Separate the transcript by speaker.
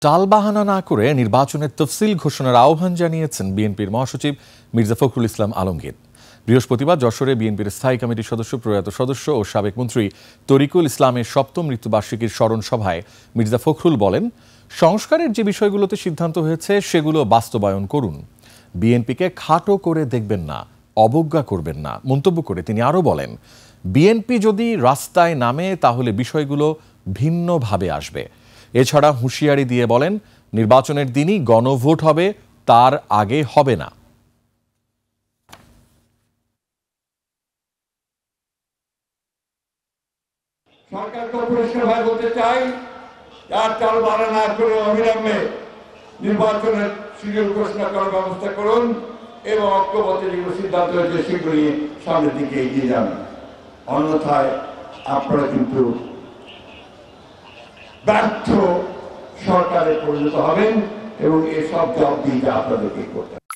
Speaker 1: টালবাহানা না করে নির্বাচনের তফসিল ঘোষণার আহ্বান জানিয়েছেন বিএনপির মহাসচিব মির্জা ফখরুল ইসলাম আলমগীর। বৃহস্পতিবার যশোরে বিএনপির স্থায়ী কমিটির প্রয়াত সদস্য ও সাবেক মন্ত্রী তরিকুল ইসলামের সপ্তম মৃত্যুবার্ষিকীর স্মরণ সভায় মির্জা ফখরুল বলেন, সংস্কারের যে বিষয়গুলোতে সিদ্ধান্ত হয়েছে সেগুলো বাস্তবায়ন করুন, বিএনপিকে খাটো করে দেখবেন না, অবজ্ঞা করবেন না। মন্তব্য করে তিনি আরও বলেন, বিএনপি যদি রাস্তায় নামে তাহলে বিষয়গুলো ভিন্নভাবে আসবে। এছাড়া হুঁশিয়ারি দিয়ে বলেন, নির্বাচনের দিনই গণভোট হবে, তার আগে হবে না।
Speaker 2: সরকারকে পরিষ্কারভাবে বলতে চাই, আর টালবাহানা না করে অবিলম্বে নির্বাচনের শিডিউল ঘোষণা করার ব্যবস্থা করুন এবং ঐক্যবদ্ধ যেগুলো সিদ্ধান্ত হয়েছে সেগুলো নিয়ে সামনের দিকে এগিয়ে যান। অন্যথায় আপনারা কিন্তু ব্যর্থ সরকারে পরিণত হবেন এবং এসব জবাবদিহিতা আপনাদেরকে করতে হবে।